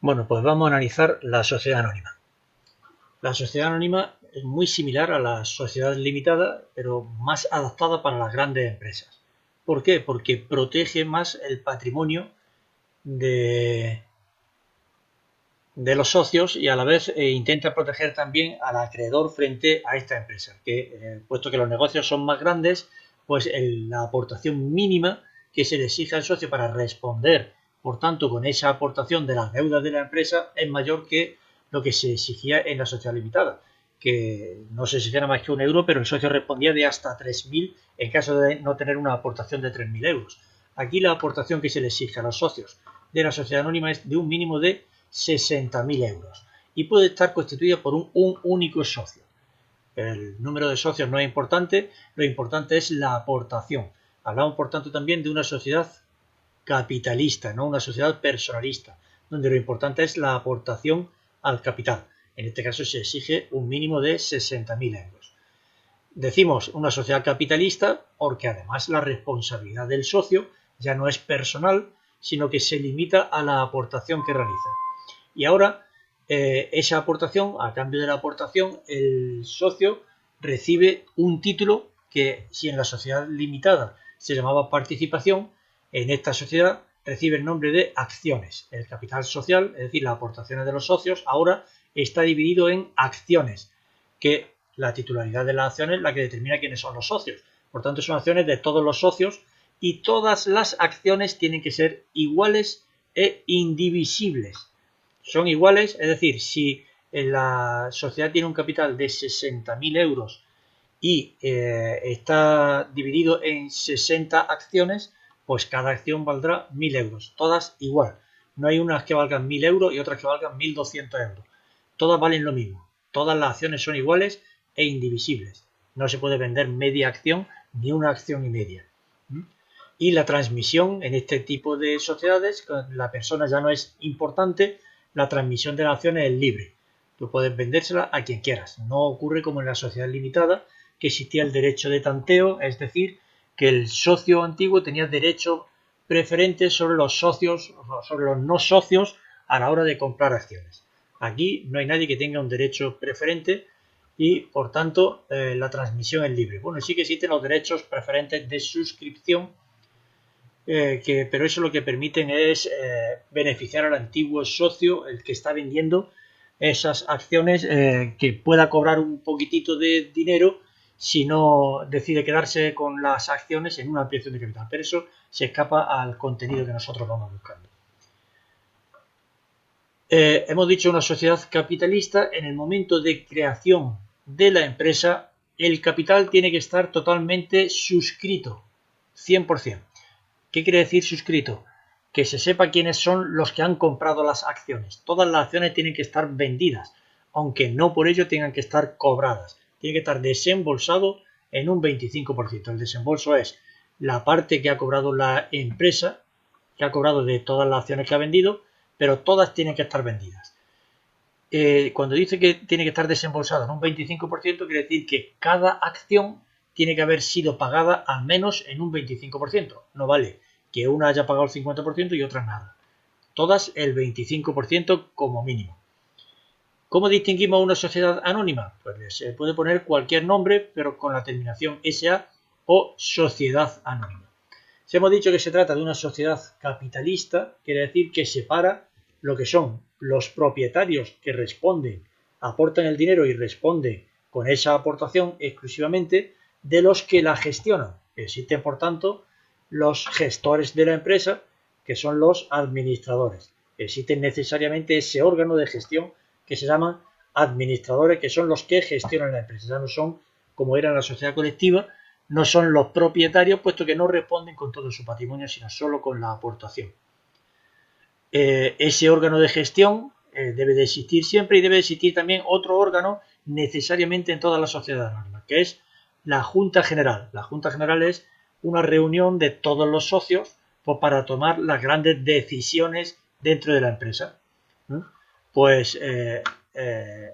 Bueno, pues vamos a analizar la sociedad anónima. La sociedad anónima es muy similar a la sociedad limitada, pero más adaptada para las grandes empresas. ¿Por qué? Porque protege más el patrimonio de, de los socios y a la vez intenta proteger también al acreedor frente a esta empresa, que puesto que los negocios son más grandes, pues la aportación mínima que se le exige al socio para responder, por tanto, con esa aportación de las deudas de la empresa es mayor que lo que se exigía en la sociedad limitada, que no se exigía nada más que 1 euro, pero el socio respondía de hasta 3.000 en caso de no tener una aportación de 3.000 euros. Aquí la aportación que se le exige a los socios de la sociedad anónima es de un mínimo de 60.000 euros y puede estar constituida por un único socio. El número de socios no es importante, lo importante es la aportación. Hablamos, por tanto, también de una sociedad capitalista, no una sociedad personalista, donde lo importante es la aportación al capital. En este caso se exige un mínimo de 60.000 euros. Decimos una sociedad capitalista porque además la responsabilidad del socio ya no es personal, sino que se limita a la aportación que realiza. Y ahora esa aportación, a cambio de la aportación, el socio recibe un título que si en la sociedad limitada se llamaba participación, en esta sociedad recibe el nombre de acciones. El capital social, es decir, las aportaciones de los socios, ahora está dividido en acciones, que la titularidad de las acciones es la que determina quiénes son los socios. Por tanto, son acciones de todos los socios y todas las acciones tienen que ser iguales e indivisibles. Son iguales, es decir, si la sociedad tiene un capital de 60.000 euros y está dividido en 60 acciones, pues cada acción valdrá 1.000 euros, todas igual. No hay unas que valgan 1.000 euros y otras que valgan 1.200 euros. Todas valen lo mismo. Todas las acciones son iguales e indivisibles. No se puede vender media acción ni una acción y media. Y la transmisión en este tipo de sociedades, la persona ya no es importante, la transmisión de las acciones es libre. Tú puedes vendérsela a quien quieras. No ocurre como en la sociedad limitada, que existía el derecho de tanteo, es decir, que el socio antiguo tenía derecho preferente sobre los socios, sobre los no socios a la hora de comprar acciones. Aquí no hay nadie que tenga un derecho preferente y, por tanto, la transmisión es libre. Bueno, sí que existen los derechos preferentes de suscripción, pero eso lo que permiten es beneficiar al antiguo socio, el que está vendiendo esas acciones, que pueda cobrar un poquitito de dinero si no decide quedarse con las acciones en una ampliación de capital. Pero eso se escapa al contenido que nosotros vamos buscando. Hemos dicho una sociedad capitalista. En el momento de creación de la empresa, el capital tiene que estar totalmente suscrito, 100%. ¿Qué quiere decir suscrito? Que se sepa quiénes son los que han comprado las acciones. Todas las acciones tienen que estar vendidas, aunque no por ello tengan que estar cobradas. Tiene que estar desembolsado en un 25%. El desembolso es la parte que ha cobrado la empresa, que ha cobrado de todas las acciones que ha vendido, pero todas tienen que estar vendidas. Cuando dice que tiene que estar desembolsado en un 25%, quiere decir que cada acción tiene que haber sido pagada al menos en un 25%. No vale que una haya pagado el 50% y otra nada. Todas el 25% como mínimo. ¿Cómo distinguimos una sociedad anónima? Pues se puede poner cualquier nombre, pero con la terminación SA o sociedad anónima. Si hemos dicho que se trata de una sociedad capitalista, quiere decir que separa lo que son los propietarios que responden, aportan el dinero y responden con esa aportación exclusivamente, de los que la gestionan. Existen, por tanto, los gestores de la empresa, que son los administradores. Existen necesariamente ese órgano de gestión que se llaman administradores, que son los que gestionan la empresa. Ya no son, como era en la sociedad colectiva, no son los propietarios, puesto que no responden con todo su patrimonio, sino solo con la aportación. Ese órgano de gestión debe de existir siempre, y debe de existir también otro órgano necesariamente en todas las sociedades anónimas, que es la Junta General. La Junta General es una reunión de todos los socios, pues, para tomar las grandes decisiones dentro de la empresa. Pues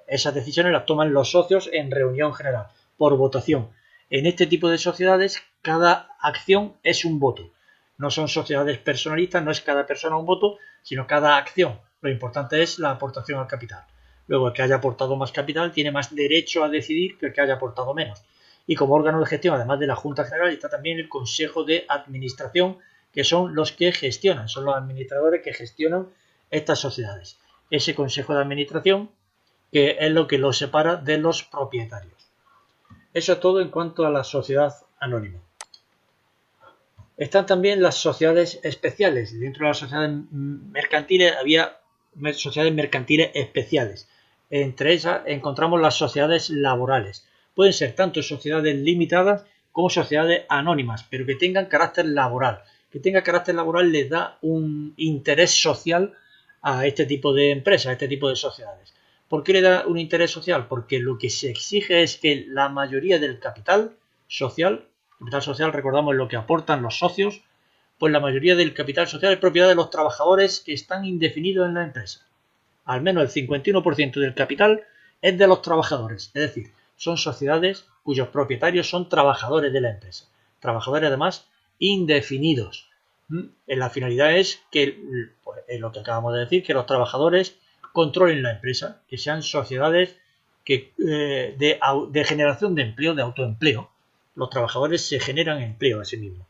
esas decisiones las toman los socios en reunión general, por votación. En este tipo de sociedades, cada acción es un voto. No son sociedades personalistas, no es cada persona un voto, sino cada acción. Lo importante es la aportación al capital. Luego, el que haya aportado más capital tiene más derecho a decidir que el que haya aportado menos. Y como órgano de gestión, además de la Junta General, está también el Consejo de Administración, que son los que gestionan, son los administradores que gestionan estas sociedades. Ese Consejo de Administración, que es lo que los separa de los propietarios. Eso es todo en cuanto a la sociedad anónima. Están también las sociedades especiales. Dentro de las sociedades mercantiles había sociedades mercantiles especiales. Entre esas encontramos las sociedades laborales. Pueden ser tanto sociedades limitadas como sociedades anónimas, pero que tengan carácter laboral. Que tenga carácter laboral les da un interés social a este tipo de empresas, a este tipo de sociedades. ¿Por qué le da un interés social? Porque lo que se exige es que la mayoría del capital social, recordamos lo que aportan los socios, pues la mayoría del capital social es propiedad de los trabajadores que están indefinidos en la empresa. Al menos el 51% del capital es de los trabajadores, es decir, son sociedades cuyos propietarios son trabajadores de la empresa. Trabajadores además indefinidos. La finalidad es que, pues, es lo que acabamos de decir, que los trabajadores controlen la empresa, que sean sociedades de generación de empleo, de autoempleo. Los trabajadores se generan empleo a sí mismos.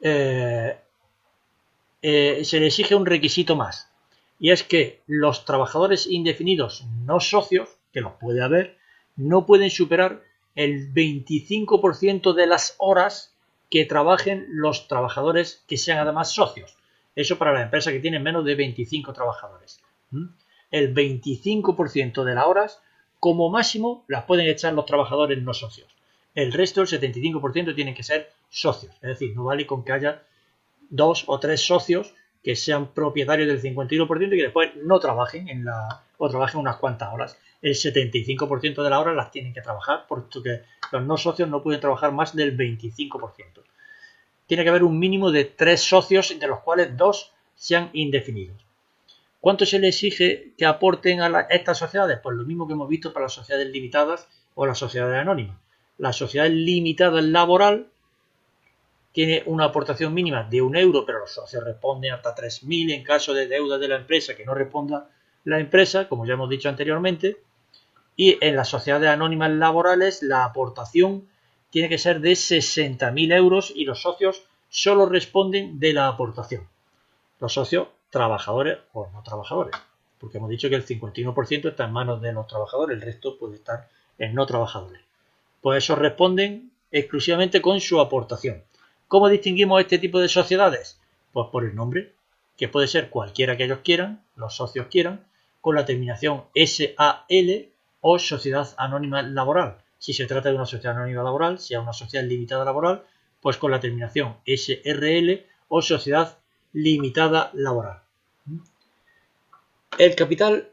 Se le exige un requisito más, y es que los trabajadores indefinidos no socios, que los puede haber, no pueden superar el 25% de las horas que trabajen los trabajadores que sean además socios. Eso para las empresas que tienen menos de 25 trabajadores. El 25% de las horas, como máximo, las pueden echar los trabajadores no socios. El resto, el 75%, tienen que ser socios. Es decir, no vale con que haya 2 o 3 socios que sean propietarios del 51% y que después no trabajen o trabajen unas cuantas horas. El 75% de las horas las tienen que trabajar, porque los no socios no pueden trabajar más del 25%. Tiene que haber un mínimo de 3 socios, de los cuales 2 sean indefinidos. ¿Cuánto se le exige que aporten a estas sociedades? Pues lo mismo que hemos visto para las sociedades limitadas o las sociedades anónimas. La sociedad limitada laboral tiene una aportación mínima de 1 euro, pero los socios responden hasta 3.000 en caso de deuda de la empresa que no responda la empresa, como ya hemos dicho anteriormente. Y en las sociedades anónimas laborales la aportación tiene que ser de 60.000 euros y los socios solo responden de la aportación. Los socios, trabajadores o no trabajadores, porque hemos dicho que el 51% está en manos de los trabajadores, el resto puede estar en no trabajadores. Pues esos responden exclusivamente con su aportación. ¿Cómo distinguimos este tipo de sociedades? Pues por el nombre, que puede ser cualquiera que ellos quieran, los socios quieran, con la terminación SAL o Sociedad Anónima Laboral. Si se trata de una sociedad anónima laboral, si es una sociedad limitada laboral, pues con la terminación SRL o Sociedad Limitada Laboral. El capital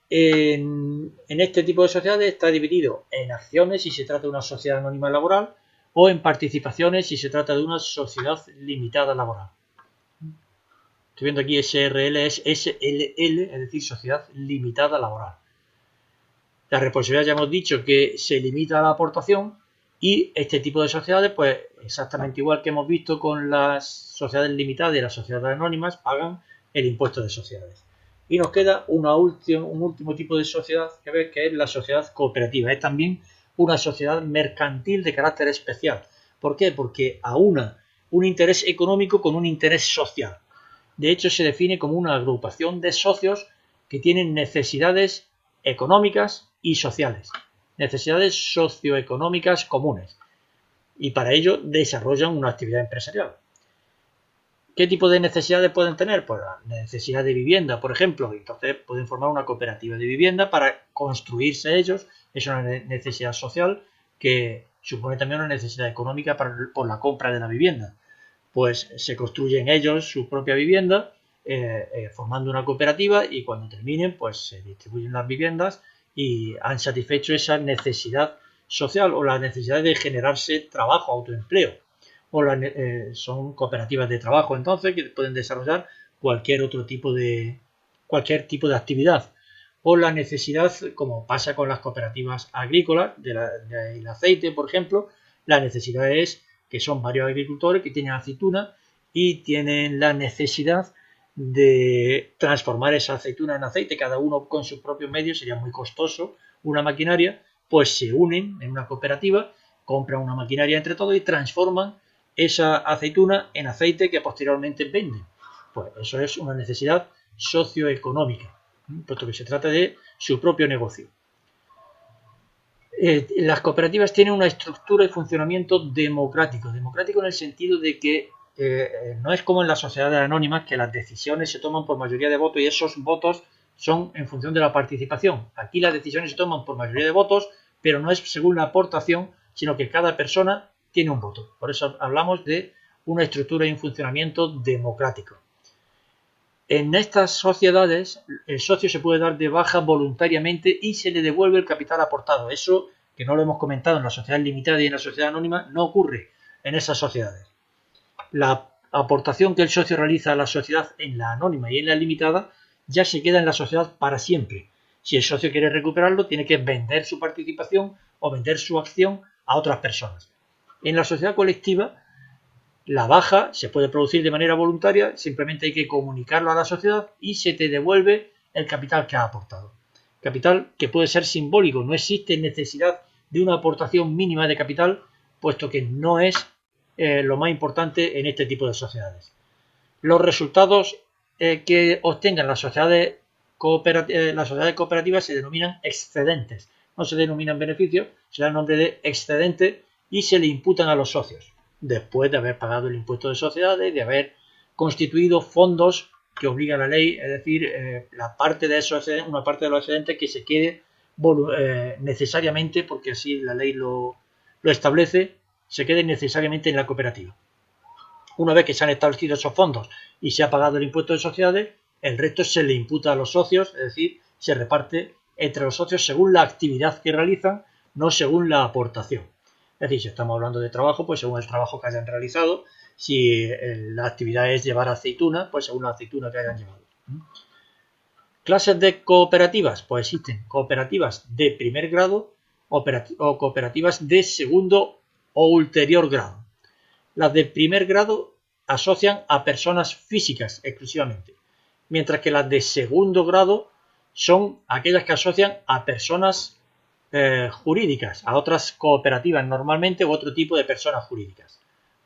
en este tipo de sociedades está dividido en acciones si se trata de una sociedad anónima laboral o en participaciones si se trata de una sociedad limitada laboral. Estoy viendo aquí SRL es SLL, es decir, sociedad limitada laboral. La responsabilidad ya hemos dicho que se limita a la aportación y este tipo de sociedades, pues exactamente igual que hemos visto con las sociedades limitadas y las sociedades anónimas, pagan el impuesto de sociedades. Y nos queda un último tipo de sociedad que ver, que es la sociedad cooperativa. Es también una sociedad mercantil de carácter especial. ¿Por qué? Porque aúna un interés económico con un interés social. De hecho, se define como una agrupación de socios que tienen necesidades económicas y sociales, necesidades socioeconómicas comunes, y para ello desarrollan una actividad empresarial. ¿Qué tipo de necesidades pueden tener? Pues la necesidad de vivienda, por ejemplo. Entonces pueden formar una cooperativa de vivienda para construirse ellos. Es una necesidad social que supone también una necesidad económica por la compra de la vivienda. Pues se construyen ellos su propia vivienda formando una cooperativa y cuando terminen pues se distribuyen las viviendas y han satisfecho esa necesidad social o la necesidad de generarse trabajo, autoempleo. O son cooperativas de trabajo entonces que pueden desarrollar cualquier tipo de actividad, o la necesidad, como pasa con las cooperativas agrícolas del aceite, por ejemplo, la necesidad es que son varios agricultores que tienen aceituna y tienen la necesidad de transformar esa aceituna en aceite, cada uno con sus propios medios, sería muy costoso una maquinaria, pues se unen en una cooperativa, compran una maquinaria entre todos y transforman esa aceituna en aceite que posteriormente venden. Pues eso es una necesidad socioeconómica, puesto que se trata de su propio negocio. Las cooperativas tienen una estructura y funcionamiento democrático en el sentido de que no es como en las sociedades anónimas, que las decisiones se toman por mayoría de votos y esos votos son en función de la participación. Aquí las decisiones se toman por mayoría de votos, pero no es según la aportación, sino que cada persona tiene un voto. Por eso hablamos de una estructura y un funcionamiento democrático. En estas sociedades, el socio se puede dar de baja voluntariamente y se le devuelve el capital aportado. Eso, que no lo hemos comentado en la sociedad limitada y en la sociedad anónima, no ocurre en esas sociedades. La aportación que el socio realiza a la sociedad en la anónima y en la limitada ya se queda en la sociedad para siempre. Si el socio quiere recuperarlo, tiene que vender su participación o vender su acción a otras personas. En la sociedad colectiva, la baja se puede producir de manera voluntaria, simplemente hay que comunicarlo a la sociedad y se te devuelve el capital que has aportado. Capital que puede ser simbólico, no existe necesidad de una aportación mínima de capital, puesto que no es lo más importante en este tipo de sociedades. Los resultados que obtengan las sociedades cooperativas se denominan excedentes, no se denominan beneficios, se da el nombre de excedente y se le imputan a los socios, después de haber pagado el impuesto de sociedades, de haber constituido fondos que obliga la ley, es decir, una parte de los excedentes que se quede necesariamente, porque así la ley lo establece, se quede necesariamente en la cooperativa. Una vez que se han establecido esos fondos y se ha pagado el impuesto de sociedades, el resto se le imputa a los socios, es decir, se reparte entre los socios según la actividad que realizan, no según la aportación. Es decir, si estamos hablando de trabajo, pues según el trabajo que hayan realizado. Si la actividad es llevar aceituna, pues según la aceituna que hayan llevado. Clases de cooperativas, pues existen cooperativas de primer grado o cooperativas de segundo o ulterior grado. Las de primer grado asocian a personas físicas exclusivamente, mientras que las de segundo grado son aquellas que asocian a personas jurídicas, a otras cooperativas normalmente u otro tipo de personas jurídicas.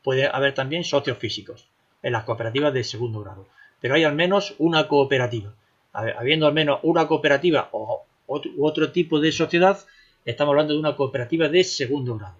Puede haber también socios físicos en las cooperativas de segundo grado, pero hay al menos una cooperativa. Habiendo al menos una cooperativa u otro tipo de sociedad, estamos hablando de una cooperativa de segundo grado.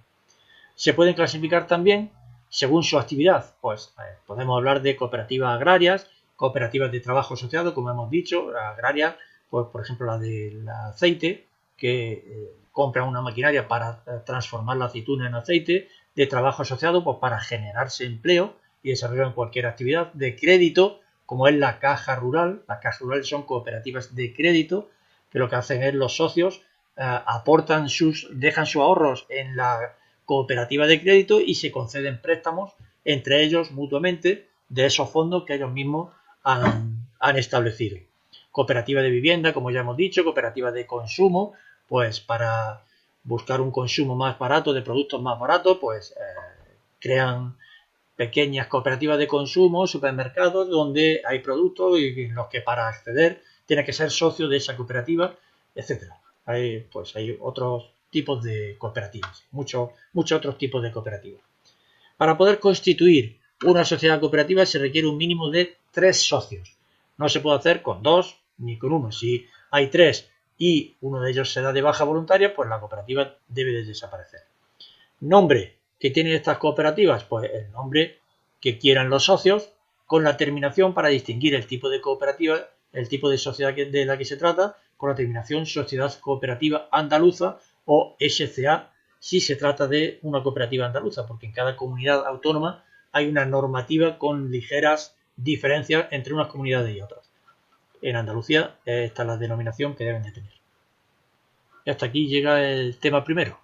Se pueden clasificar también según su actividad, pues podemos hablar de cooperativas agrarias, cooperativas de trabajo asociado, como hemos dicho, agrarias, pues por ejemplo la del aceite, que compran una maquinaria para transformar la aceituna en aceite, de trabajo asociado, pues para generarse empleo y desarrollar cualquier actividad, de crédito, como es la caja rural. Las cajas rurales son cooperativas de crédito, que lo que hacen es los socios dejan sus ahorros en la cooperativa de crédito y se conceden préstamos entre ellos mutuamente de esos fondos que ellos mismos han establecido. Cooperativa de vivienda, como ya hemos dicho, cooperativa de consumo, pues para buscar un consumo más barato, de productos más baratos, pues crean pequeñas cooperativas de consumo, supermercados, donde hay productos y en los que para acceder tienes que ser socio de esa cooperativa, etcétera. Hay otros tipos de cooperativas, muchos otros tipos de cooperativas. Para poder constituir una sociedad cooperativa se requiere un mínimo de 3 socios. No se puede hacer con 2 ni con 1. Si hay 3 y uno de ellos se da de baja voluntaria, pues la cooperativa debe de desaparecer. Nombre que tienen estas cooperativas, pues el nombre que quieran los socios, con la terminación para distinguir el tipo de cooperativa, el tipo de sociedad de la que se trata, con la terminación Sociedad Cooperativa Andaluza o SCA, si se trata de una cooperativa andaluza, porque en cada comunidad autónoma hay una normativa con ligeras diferencias entre unas comunidades y otras. En Andalucía esta es la denominación que deben de tener. Y hasta aquí llega el tema primero.